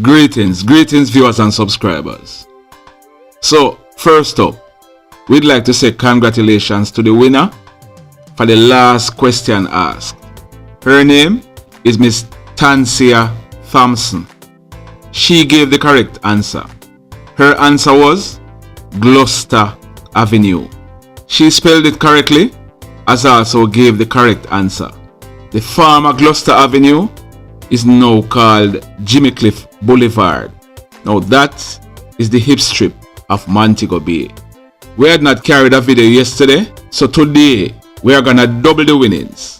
Greetings viewers and subscribers. So first up, we'd like to say congratulations to the winner for the last question asked. Her name is Miss Tancia Thompson. She gave the correct answer. Her answer was Gloucester Avenue. She spelled it correctly, as also gave the correct answer. The former Gloucester Avenue is now called Jimmy Cliff Boulevard. Now that is the hip strip of Montego Bay. We had not carried a video yesterday, so today we are gonna double the winnings.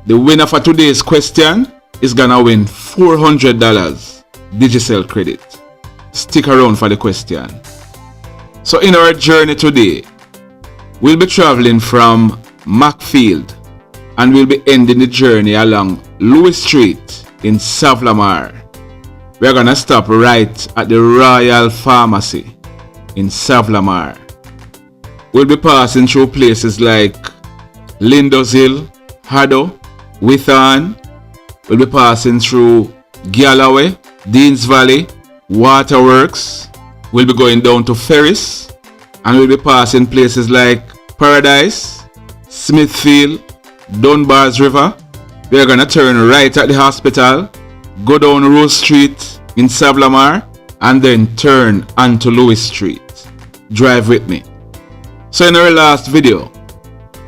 The winner for today's question is gonna win $400 Digicel credit. Stick around for the question. So in our journey today, we'll be traveling from Macfield and we'll be ending the journey along Louis Street in Lemard. We're gonna stop right at the Royal Pharmacy in Lemard. We'll be passing through places like Lindos Hill, Haddo, Withon. We'll be passing through Galloway, Deans Valley, Waterworks. We'll be going down to Ferris, and we'll be passing places like Paradise, Smithfield, Dunbar's River. We're gonna turn right at the hospital, go down Rose Street in Lemard, and then turn onto Louis Street. Drive with me. So in our last video,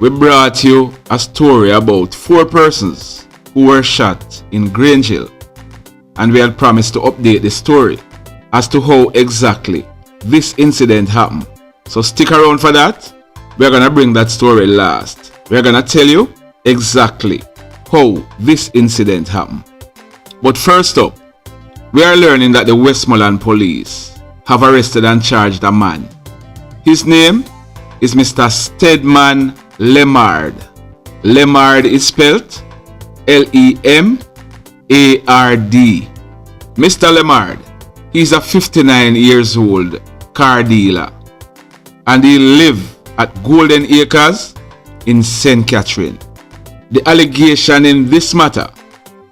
we brought you a story about 4 persons who were shot in Grange Hill, and we had promised to update the story as to how exactly this incident happened. So stick around for that. We're gonna bring that story last. We're gonna tell you exactly how this incident happened. But first up, we are learning that the Westmoreland police have arrested and charged a man. His name is Mr. Steadman Lemard. Lemard is spelled Lemard. Mr. Lemard, he's a 59 years old car dealer, and he lives at Golden Acres in St. Catherine. The allegation in this matter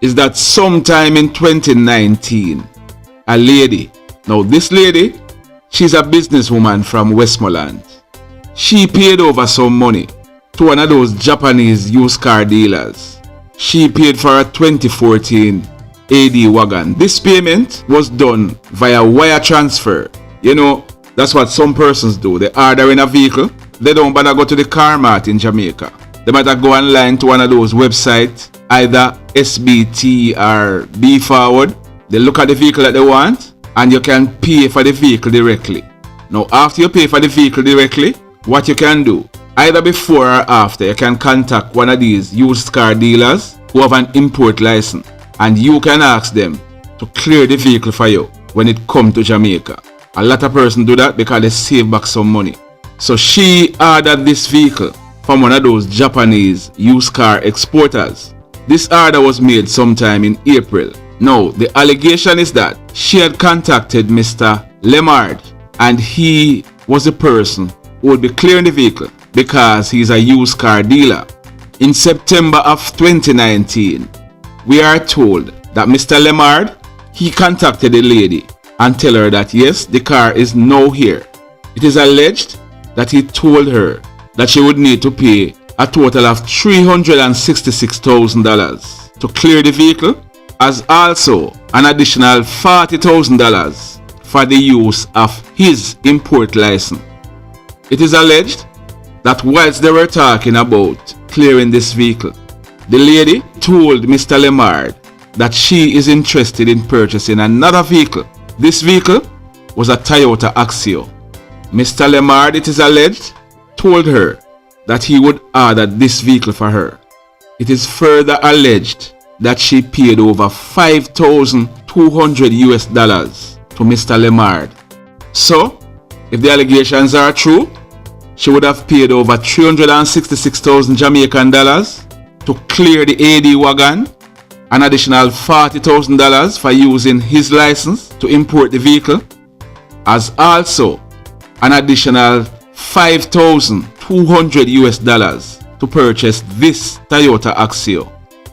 is that sometime in 2019, a lady, now this lady, she's a businesswoman from Westmoreland. She paid over some money to one of those Japanese used car dealers. She paid for a 2014 AD wagon. This payment was done via wire transfer. You know, that's what some persons do. They order in a vehicle. They don't bother go to the car mart in Jamaica. They might go online to one of those websites, either SBT or B Forward. They look at the vehicle that they want, and you can pay for the vehicle directly. Now, after you pay for the vehicle directly, what you can do, either before or after, you can contact one of these used car dealers who have an import license, and you can ask them to clear the vehicle for you when it comes to Jamaica. A lot of persons do that because they save back some money. So she ordered this vehicle from one of those Japanese used car exporters. This order was made sometime in April. Now, the allegation is that she had contacted Mr. Lemard, and he was the person who would be clearing the vehicle because he's a used car dealer. In September of 2019, we are told that Mr. Lemard, he contacted the lady and tell her that yes, the car is now here. It is alleged that he told her that she would need to pay a total of $366,000 to clear the vehicle, as also an additional $40,000 for the use of his import license. It is alleged that whilst they were talking about clearing this vehicle, the lady told Mr. Lemard that she is interested in purchasing another vehicle. This vehicle was a Toyota Axio. Mr. Lemard, it is alleged, told her that he would order this vehicle for her. It is further alleged that she paid over $5,200 to Mr. Lemard. So, if the allegations are true, she would have paid over 366,000 Jamaican dollars to clear the AD wagon, an additional $40,000 for using his license to import the vehicle, as also an additional $5,200 to purchase this Toyota Axio.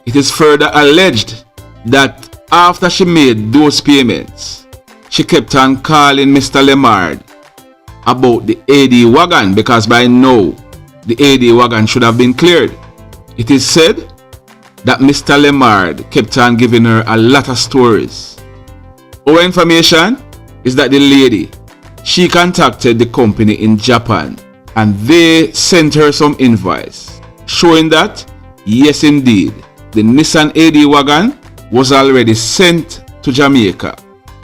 It is further alleged that after she made those payments, she kept on calling Mr. Lemard about the AD wagon because by now the AD wagon should have been cleared. It is said that Mr. Lemard kept on giving her a lot of stories. Our information is that the lady, she contacted the company in Japan and they sent her some invoice showing that yes indeed the Nissan AD wagon was already sent to Jamaica.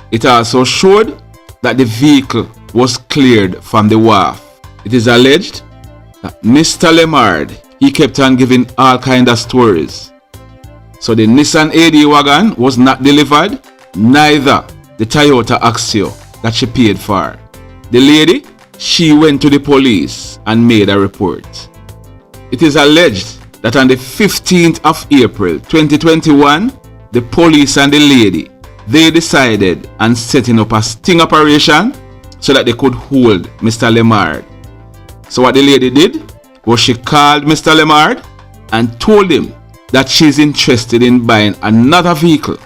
It also showed that the vehicle was cleared from the wharf. It is alleged that Mr. Lemard, he kept on giving all kinds of stories. So the Nissan AD wagon was not delivered, neither the Toyota Axio that she paid for. The lady, she went to the police and made a report. It is alleged that on the 15th of April 2021, the police and the lady, they decided on setting up a sting operation so that they could hold Mr. Lemard. So what the lady did was she called Mr. Lemard and told him that she's interested in buying another vehicle.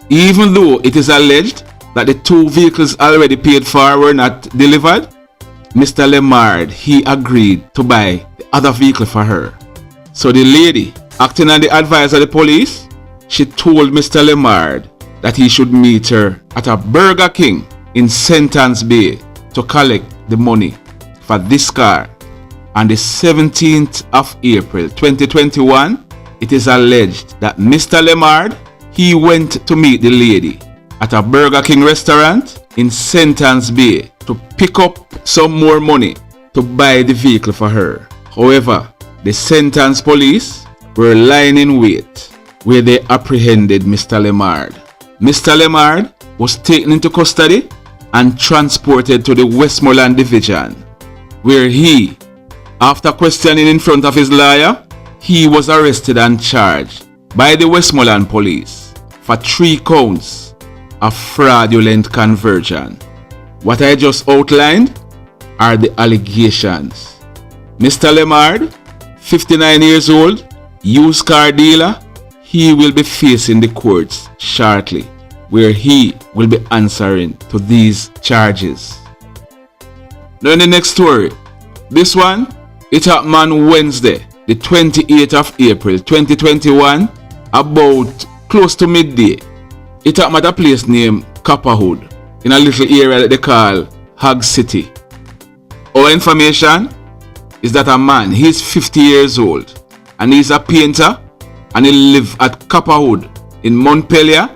Even though it is alleged that the two vehicles already paid for were not delivered, Mr. Lemard, he agreed to buy the other vehicle for her. So the lady, acting on the advice of the police, she told Mr. Lemard that he should meet her at a Burger King in Sentence Bay to collect the money for this car. On the 17th of April 2021, it is alleged that Mr. Lemard, he went to meet the lady at a Burger King restaurant in Sentence Bay to pick up some more money to buy the vehicle for her. However, the Sentence police were lying in wait where they apprehended Mr. Lemard. Mr. Lemard was taken into custody and transported to the Westmoreland Division, where he, after questioning in front of his lawyer, he was arrested and charged by the Westmoreland police for 3 counts of fraudulent conversion. What I just outlined are the allegations. Mr. Lemard, 59 years old, used car dealer, he will be facing the courts shortly, where he will be answering to these charges. Now in the next story, this one, it happened on Wednesday, the 28th of April 2021, about close to midday. It happened at a place named Copperwood, in a little area that they call Hog City. Our information is that a man, he's 50 years old, and he's a painter, and he lives at Copperwood in Montpelier,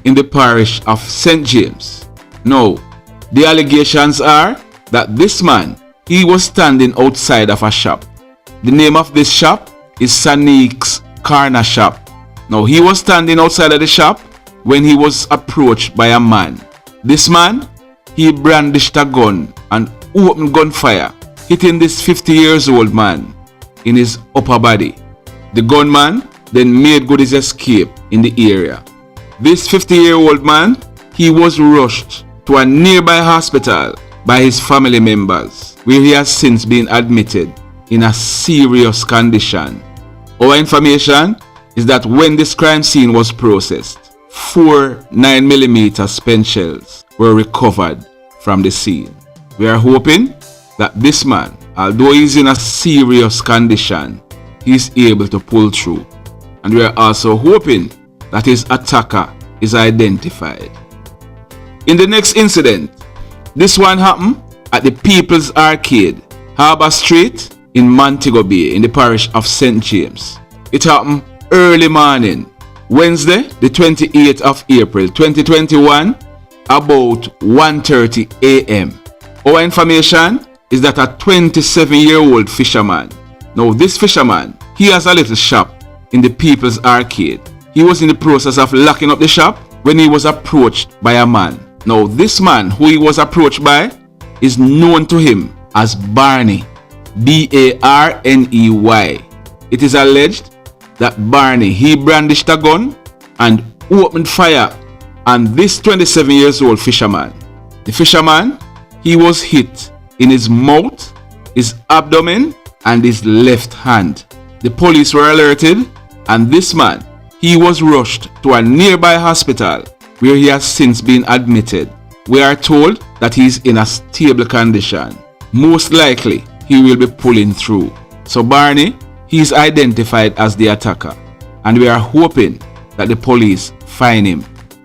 in the parish of St. James. Now, the allegations are that this man, he was standing outside of a shop. The name of this shop is Sanique's Corner Shop. Now, he was standing outside of the shop when he was approached by a man. This man, he brandished a gun and opened gunfire, hitting this 50 years old man in his upper body. The gunman then made good his escape in the area. This 50-year-old man, he was rushed to a nearby hospital by his family members, where he has since been admitted in a serious condition. Our information is that when this crime scene was processed, 4 9mm spent shells were recovered from the scene. We are hoping that this man, although he's in a serious condition, he's able to pull through. And we are also hoping that his attacker is identified. In the next incident, this one happened at the People's Arcade, Harbour Street in Montego Bay in the parish of St. James. It happened early morning, Wednesday, the 28th of April 2021, about 1:30 a.m. Our information is that a 27-year-old fisherman. Now this fisherman, he has a little shop in the People's Arcade. He was in the process of locking up the shop when he was approached by a man. Now this man who he was approached by is known to him as Barney, B-A-R-N-E-Y. It is alleged that Barney, he brandished a gun and opened fire on this 27-year-old fisherman. The fisherman, he was hit in his mouth, his abdomen, and his left hand. The police were alerted, and this man, he was rushed to a nearby hospital where he has since been admitted we are told that he is in a stable condition. Most likely, he will be pulling through. So Barney, he is identified as the attacker, and we are hoping that the police find him.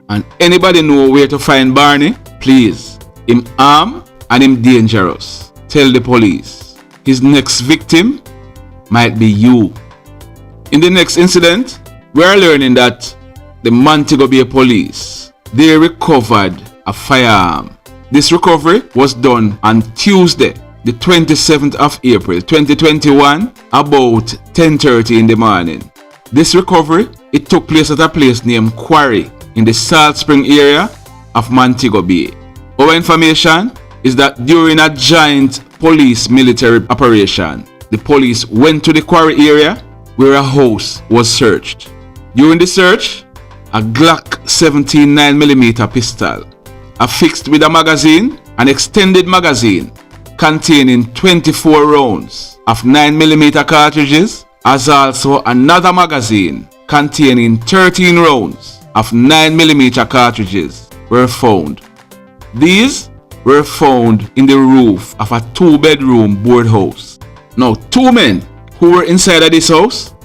And anybody know where to find Barney? Please, him armed and him dangerous. Tell the police. His next victim might be you. In the next incident, we are learning that the Montego Bay police, they recovered a firearm. This recovery was done on Tuesday, the 27th of April 2021, about 10:30 in the morning. This recovery, it took place at a place named Quarry in the Salt Spring area of Montego Bay. Our information is that during a joint police military operation, the police went to the quarry area where a house was searched. During the search, a Glock 17 9mm pistol, affixed with a magazine, an extended magazine containing 24 rounds of 9mm cartridges, as also another magazine containing 13 rounds of 9mm cartridges were found. These were found in the roof of a 2-bedroom board house. Now, 2 men who were inside of this house,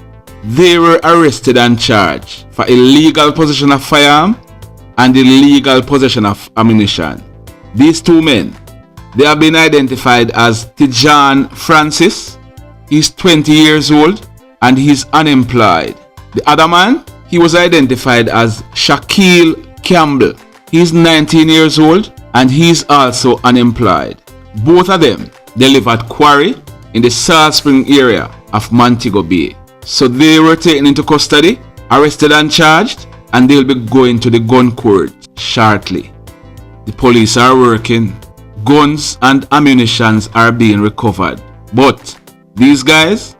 they were arrested and charged for illegal possession of firearm and illegal possession of ammunition. These 2 men, they have been identified as Tijaun Francis. He's 20 years old and he's unemployed. The other man, he was identified as Shaquille Campbell. He's 19 years old and he's also unemployed. Both of them, they live at Quarry in the Salt Spring area of Montego Bay. So they were taken into custody, arrested and charged, and they'll be going to the gun court shortly. The police are working. Guns and ammunitions are being recovered. But these guys,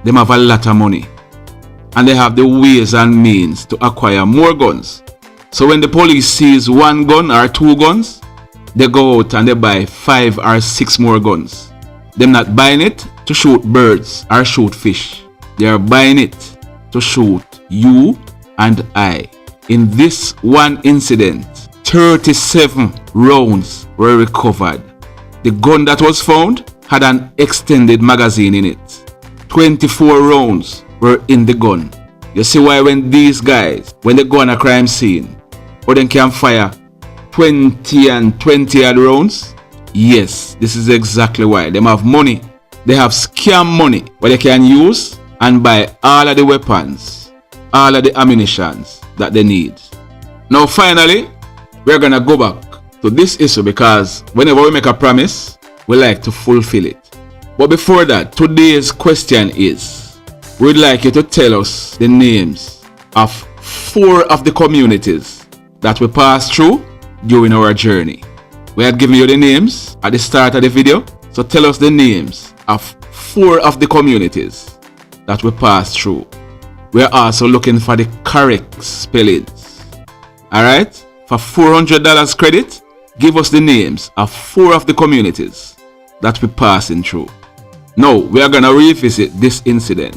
they have a lot of money. And they have the ways and means to acquire more guns. So when the police sees 1 gun or 2 guns, they go out and they buy 5 or 6 more guns. They're not buying it to shoot birds or shoot fish. They are buying it to shoot you and I. In this one incident, 37 rounds were recovered. The gun that was found had an extended magazine in it. 24 rounds were in the gun. You see why when these guys, when they go on a crime scene, or they can fire 20 and 20 odd rounds? Yes, this is exactly why. They have money. They have scam money where they can use and buy all of the weapons, all of the ammunitions that they need. Now finally, we're gonna go back to this issue because whenever we make a promise, we like to fulfill it. But before that, today's question is, we'd like you to tell us the names of 4 of the communities that we passed through during our journey. We had given you the names at the start of the video, so tell us the names of 4 of the communities that we passed through. We are also looking for the correct spellings. Alright? For $400 credit, give us the names of 4 of the communities that we're passing through. Now, we are going to revisit this incident.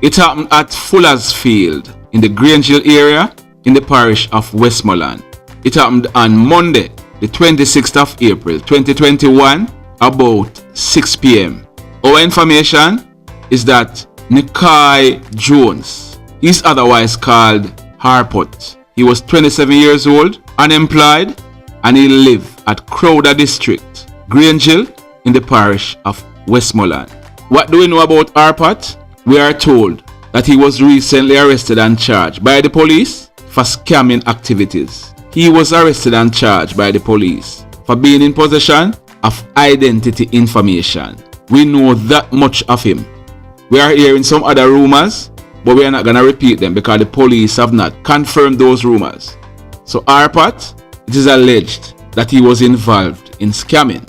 It happened at Fuller's Field in the Grange Hill area in the parish of Westmoreland. It happened on Monday, the 26th of April 2021, about 6 p.m. Our information is that Nicoy Jones, he's otherwise called Harpot. He was 27 years old, unemployed, and he lived at Crowder District, Grange Hill, in the parish of Westmoreland. What do we know about Harpot? We are told that he was recently arrested and charged by the police for scamming activities. He was arrested and charged by the police for being in possession of identity information. We know that much of him. We are hearing some other rumors, but we are not going to repeat them because the police have not confirmed those rumors. So Harpot, it is alleged that he was involved in scamming.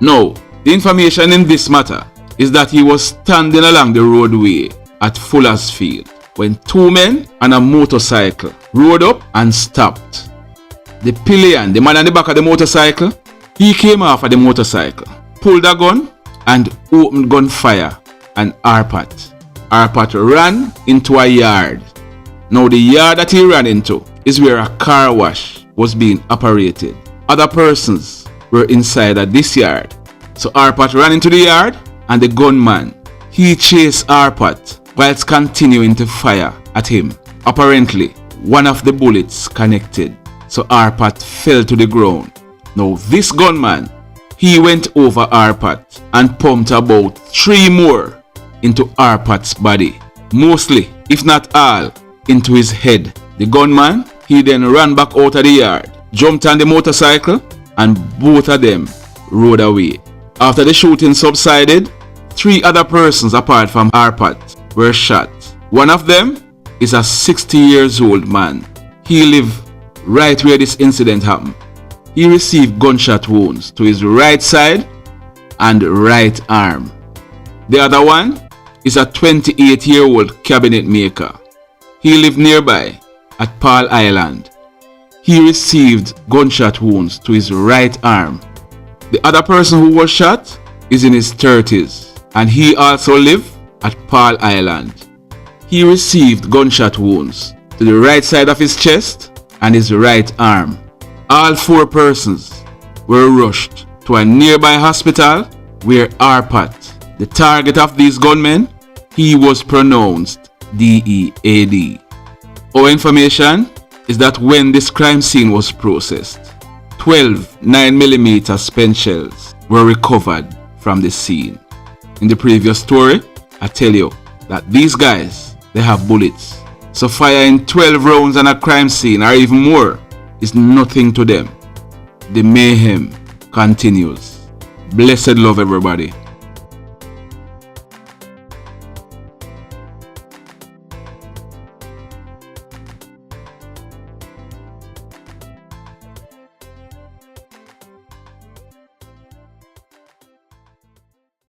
Now, the information in this matter is that he was standing along the roadway at Fuller's Field when 2 men on a motorcycle rode up and stopped. The pillion, the man on the back of the motorcycle, he came off of the motorcycle, pulled a gun and opened gunfire on Harpot. Harpot ran into a yard. Now the yard that he ran into is where a car wash was being operated. other persons were inside at this yard. So Harpot ran into the yard and the gunman, he chased Harpot whilst continuing to fire at him. Apparently, one of the bullets connected, so Harpot fell to the ground. Now this gunman, he went over Harpot and pumped about 3 more into Harpot's body. Mostly, if not all, into his head. The gunman, he then ran back out of the yard, jumped on the motorcycle, and both of them rode away. After the shooting subsided, 3 other persons apart from Harpot were shot. One of them is a 60-year-old man. He lived right where this incident happened. He received gunshot wounds to his right side and right arm. The other one is a 28-year-old cabinet maker. He lived nearby at Pearl Island. He received gunshot wounds to his right arm. The other person who was shot is in his 30s and he also lived at Pearl Island. He received gunshot wounds to the right side of his chest and his right arm. All 4 persons were rushed to a nearby hospital where Harpot, the target of these gunmen, he was pronounced DEAD. Our information is that when this crime scene was processed, 12 9mm spent shells were recovered from the scene. In the previous story, I tell you that these guys, they have bullets. So firing 12 rounds on a crime scene or even more is nothing to them. The mayhem continues. Blessed love, everybody.